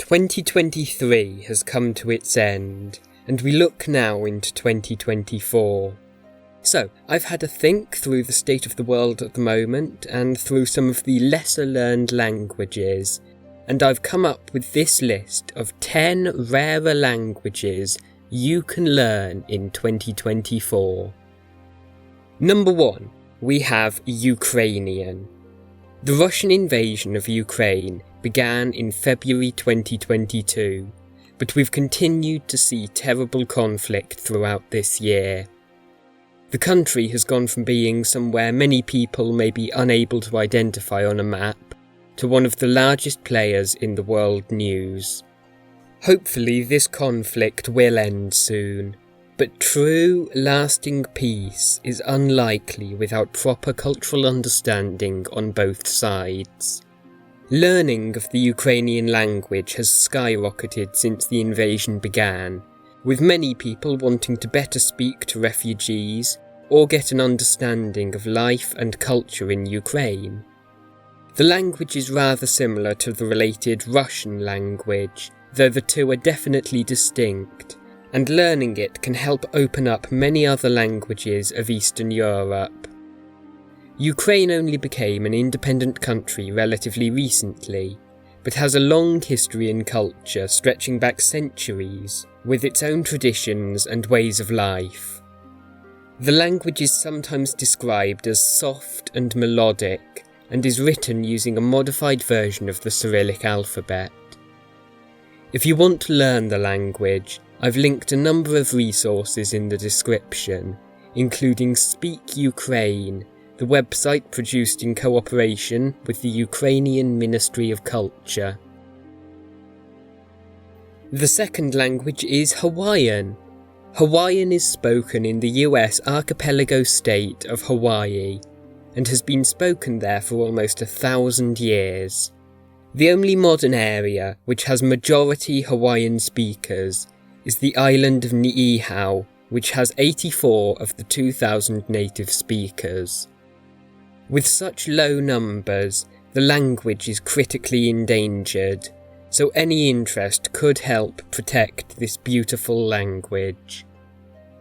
2023 has come to its end, and we look now into 2024. So, I've had a think through the state of the world at the moment, and through some of the lesser learned languages, and I've come up with this list of 10 rarer languages you can learn in 2024. Number 1, we have Ukrainian. The Russian invasion of Ukraine began in February 2022, but we've continued to see terrible conflict throughout this year. The country has gone from being somewhere many people may be unable to identify on a map to one of the largest players in the world news. Hopefully this conflict will end soon, but true, lasting peace is unlikely without proper cultural understanding on both sides. Learning of the Ukrainian language has skyrocketed since the invasion began, with many people wanting to better speak to refugees or get an understanding of life and culture in Ukraine. The language is rather similar to the related Russian language, though the two are definitely distinct, and learning it can help open up many other languages of Eastern Europe. Ukraine only became an independent country relatively recently, but has a long history and culture stretching back centuries, with its own traditions and ways of life. The language is sometimes described as soft and melodic, and is written using a modified version of the Cyrillic alphabet. If you want to learn the language, I've linked a number of resources in the description, including Speak Ukraine, the website produced in cooperation with the Ukrainian Ministry of Culture. The second language is Hawaiian. Hawaiian is spoken in the US archipelago state of Hawaii, and has been spoken there for almost 1,000 years. The only modern area which has majority Hawaiian speakers is the island of Niihau, which has 84 of the 2,000 native speakers. With such low numbers, the language is critically endangered, so any interest could help protect this beautiful language.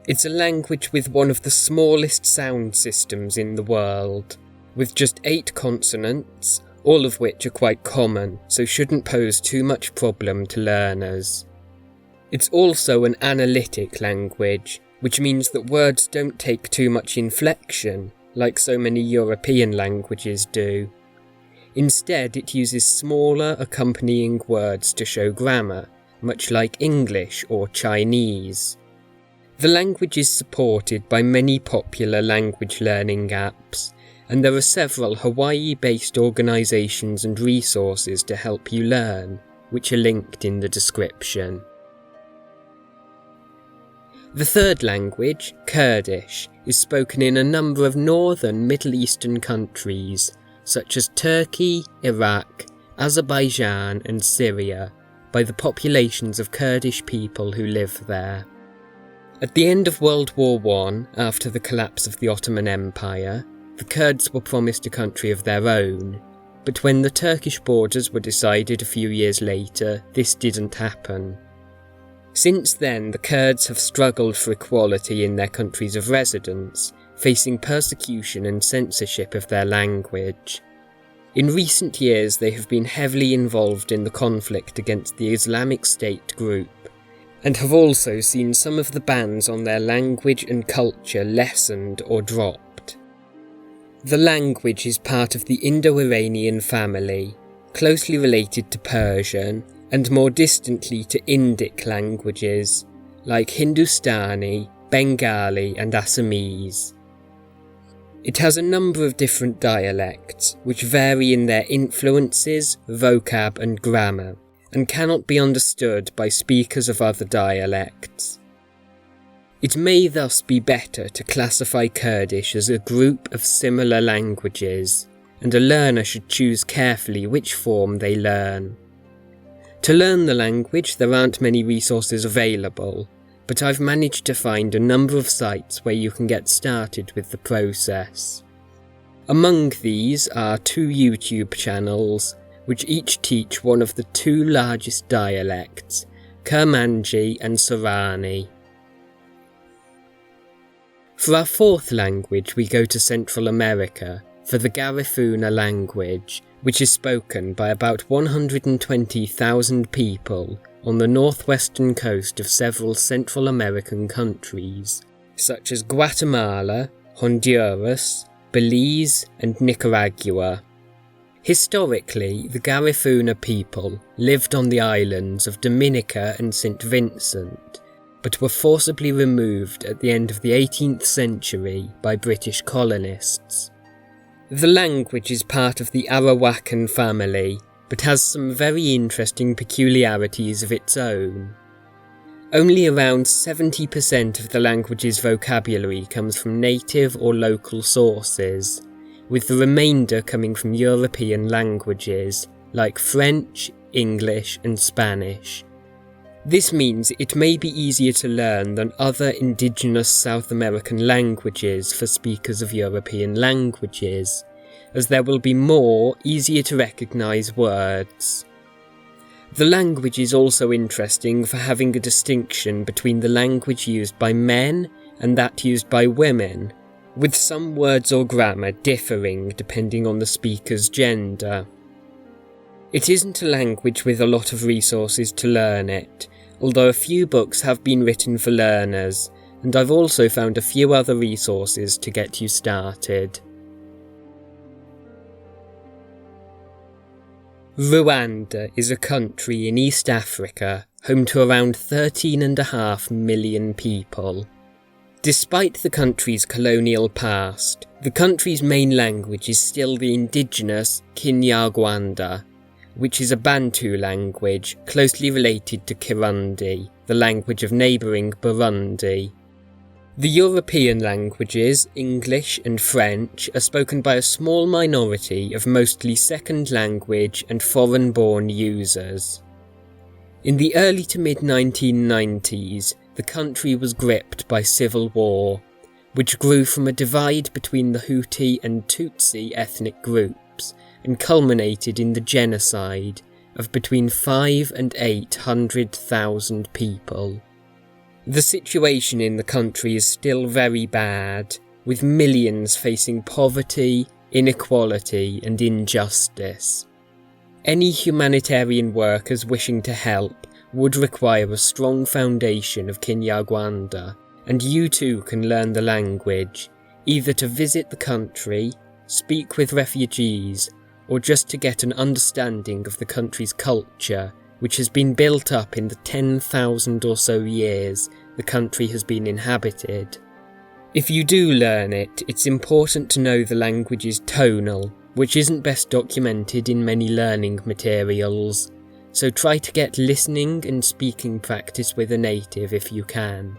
It's a language with one of the smallest sound systems in the world, with just 8 consonants, all of which are quite common, so shouldn't pose too much problem to learners. It's also an analytic language, which means that words don't take too much inflection, like so many European languages do. Instead, it uses smaller accompanying words to show grammar, much like English or Chinese. The language is supported by many popular language learning apps, and there are several Hawaii-based organisations and resources to help you learn, which are linked in the description. The third language, Kurdish, is spoken in a number of northern Middle Eastern countries, such as Turkey, Iraq, Azerbaijan and Syria, by the populations of Kurdish people who live there. At the end of World War I, after the collapse of the Ottoman Empire, the Kurds were promised a country of their own, but when the Turkish borders were decided a few years later, this didn't happen. Since then, the Kurds have struggled for equality in their countries of residence, facing persecution and censorship of their language. In recent years, they have been heavily involved in the conflict against the Islamic State group, and have also seen some of the bans on their language and culture lessened or dropped. The language is part of the Indo-Iranian family, closely related to Persian, and more distantly to Indic languages, like Hindustani, Bengali and Assamese. It has a number of different dialects, which vary in their influences, vocab and grammar, and cannot be understood by speakers of other dialects. It may thus be better to classify Kurdish as a group of similar languages, and a learner should choose carefully which form they learn. To learn the language, there aren't many resources available, but I've managed to find a number of sites where you can get started with the process. Among these are 2 YouTube channels, which each teach one of the two largest dialects, Kurmanji and Sorani. For our fourth language, we go to Central America for the Garifuna language, which is spoken by about 120,000 people on the northwestern coast of several Central American countries, such as Guatemala, Honduras, Belize, and Nicaragua. Historically, the Garifuna people lived on the islands of Dominica and St. Vincent, but were forcibly removed at the end of the 18th century by British colonists. The language is part of the Arawakan family, but has some very interesting peculiarities of its own. Only around 70% of the language's vocabulary comes from native or local sources, with the remainder coming from European languages like French, English, and Spanish. This means it may be easier to learn than other indigenous South American languages for speakers of European languages, as there will be more easier to recognise words. The language is also interesting for having a distinction between the language used by men and that used by women, with some words or grammar differing depending on the speaker's gender. It isn't a language with a lot of resources to learn it, although a few books have been written for learners, and I've also found a few other resources to get you started. Rwanda is a country in East Africa, home to around 13.5 million people. Despite the country's colonial past, the country's main language is still the indigenous Kinyarwanda, which is a Bantu language closely related to Kirundi, the language of neighbouring Burundi. The European languages, English and French, are spoken by a small minority of mostly second language and foreign-born users. In the early to mid-1990s, the country was gripped by civil war, which grew from a divide between the Hutu and Tutsi ethnic groups and culminated in the genocide of between 500,000 and 800,000 people. The situation in the country is still very bad, with millions facing poverty, inequality and injustice. Any humanitarian workers wishing to help would require a strong foundation of Kinyarwanda, and you too can learn the language, either to visit the country, speak with refugees, or just to get an understanding of the country's culture, which has been built up in the 10,000 or so years the country has been inhabited. If you do learn it, it's important to know the language's tonal, which isn't best documented in many learning materials, so try to get listening and speaking practice with a native if you can.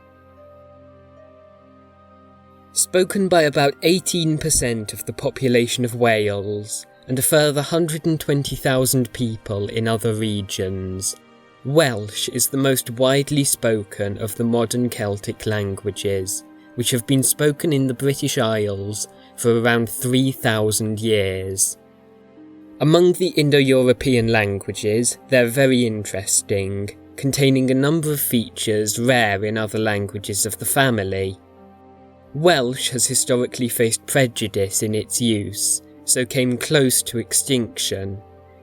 Spoken by about 18% of the population of Wales, and a further 120,000 people in other regions, Welsh is the most widely spoken of the modern Celtic languages, which have been spoken in the British Isles for around 3,000 years. Among the Indo-European languages, they're very interesting, containing a number of features rare in other languages of the family. Welsh has historically faced prejudice in its use, so came close to extinction,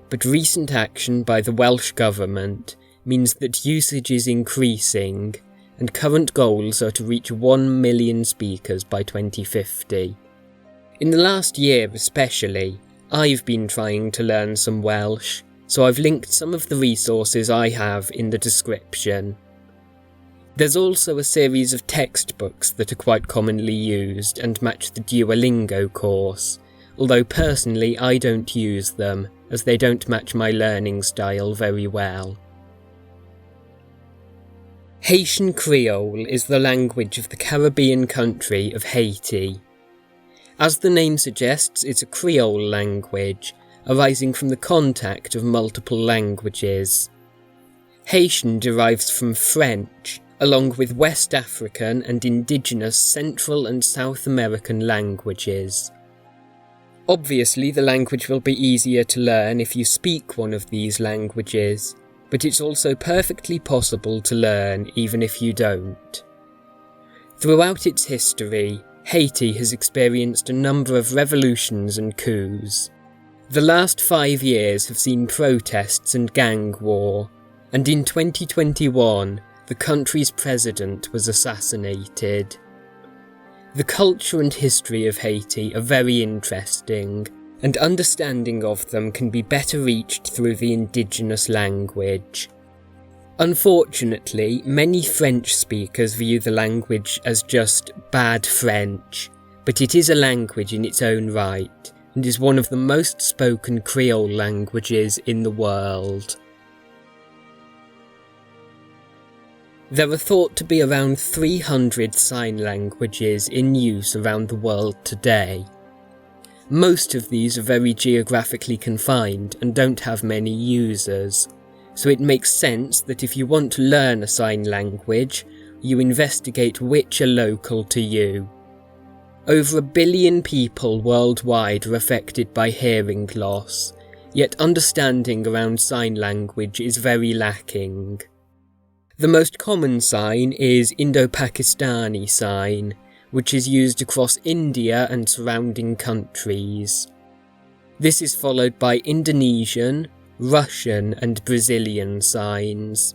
but recent action by the Welsh government means that usage is increasing, and current goals are to reach 1 million speakers by 2050. In the last year especially, I've been trying to learn some Welsh, so I've linked some of the resources I have in the description. There's also a series of textbooks that are quite commonly used and match the Duolingo course, although personally I don't use them, as they don't match my learning style very well. Haitian Creole is the language of the Caribbean country of Haiti. As the name suggests, it's a Creole language, arising from the contact of multiple languages. Haitian derives from French, along with West African and indigenous Central and South American languages. Obviously, the language will be easier to learn if you speak one of these languages, but it's also perfectly possible to learn even if you don't. Throughout its history, Haiti has experienced a number of revolutions and coups. The last 5 years have seen protests and gang war, and in 2021, the country's president was assassinated. The culture and history of Haiti are very interesting, and understanding of them can be better reached through the indigenous language. Unfortunately, many French speakers view the language as just bad French, but it is a language in its own right, and is one of the most spoken Creole languages in the world. There are thought to be around 300 sign languages in use around the world today. Most of these are very geographically confined and don't have many users, so it makes sense that if you want to learn a sign language, you investigate which are local to you. Over 1 billion people worldwide are affected by hearing loss, yet understanding around sign language is very lacking. The most common sign is Indo-Pakistani sign, which is used across India and surrounding countries. This is followed by Indonesian, Russian and Brazilian signs.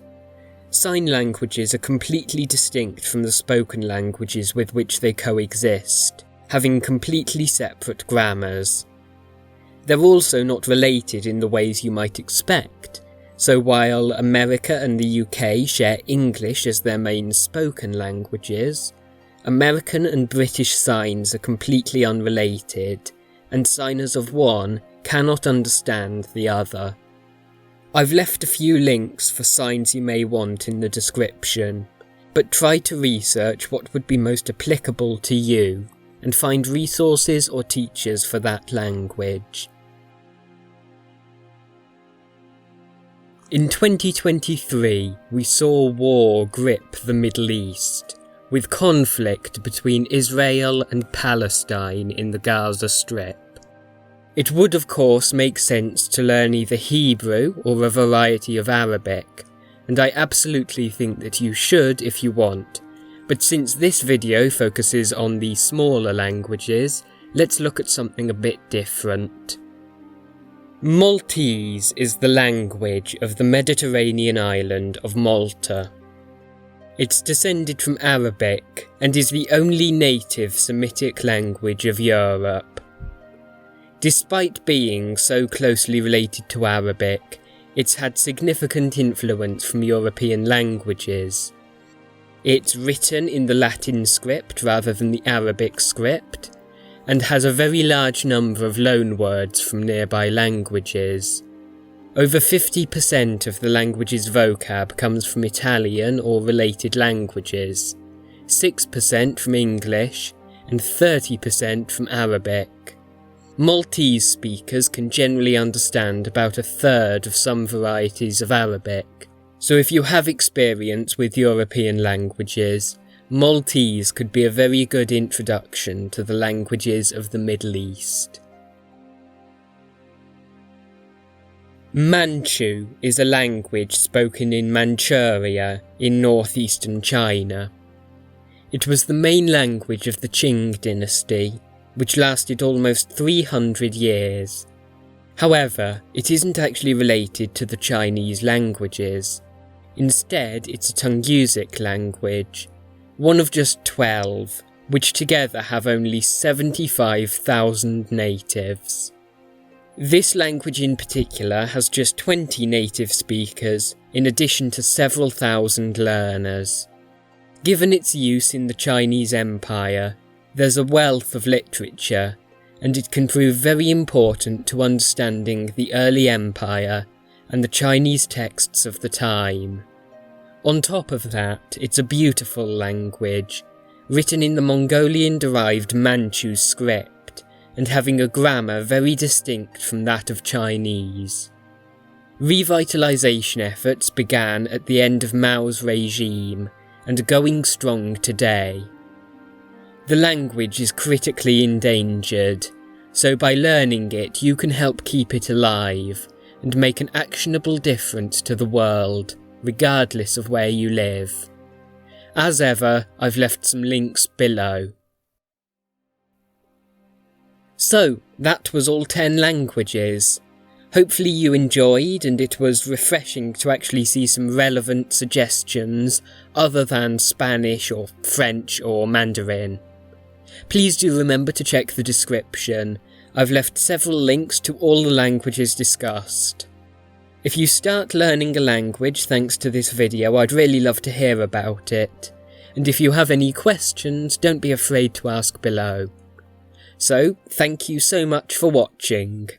Sign languages are completely distinct from the spoken languages with which they coexist, having completely separate grammars. They're also not related in the ways you might expect. So while America and the UK share English as their main spoken languages, American and British signs are completely unrelated, and signers of one cannot understand the other. I've left a few links for signs you may want in the description, but try to research what would be most applicable to you, and find resources or teachers for that language. In 2023, we saw war grip the Middle East, with conflict between Israel and Palestine in the Gaza Strip. It would of course make sense to learn either Hebrew or a variety of Arabic, and I absolutely think that you should if you want, but since this video focuses on the smaller languages, let's look at something a bit different. Maltese is the language of the Mediterranean island of Malta. It's descended from Arabic and is the only native Semitic language of Europe. Despite being so closely related to Arabic, it's had significant influence from European languages. It's written in the Latin script rather than the Arabic script, and has a very large number of loanwords from nearby languages. Over 50% of the language's vocab comes from Italian or related languages, 6% from English, and 30% from Arabic. Maltese speakers can generally understand about 1/3 of some varieties of Arabic, so if you have experience with European languages, Maltese could be a very good introduction to the languages of the Middle East. Manchu is a language spoken in Manchuria in northeastern China. It was the main language of the Qing dynasty, which lasted almost 300 years. However, it isn't actually related to the Chinese languages. Instead, it's a Tungusic language, one of just 12, which together have only 75,000 natives. This language in particular has just 20 native speakers, in addition to several thousand learners. Given its use in the Chinese Empire, there's a wealth of literature, and it can prove very important to understanding the early empire and the Chinese texts of the time. On top of that, it's a beautiful language, written in the Mongolian-derived Manchu script, and having a grammar very distinct from that of Chinese. Revitalization efforts began at the end of Mao's regime, and are going strong today. The language is critically endangered, So by learning it, you can help keep it alive and make an actionable difference to the world, regardless of where you live. As ever, I've left some links below. So, that was all 10 languages. Hopefully you enjoyed, and it was refreshing to actually see some relevant suggestions other than Spanish or French or Mandarin. Please do remember to check the description. I've left several links to all the languages discussed. If you start learning a language thanks to this video, I'd really love to hear about it. And if you have any questions, don't be afraid to ask below. So, thank you so much for watching.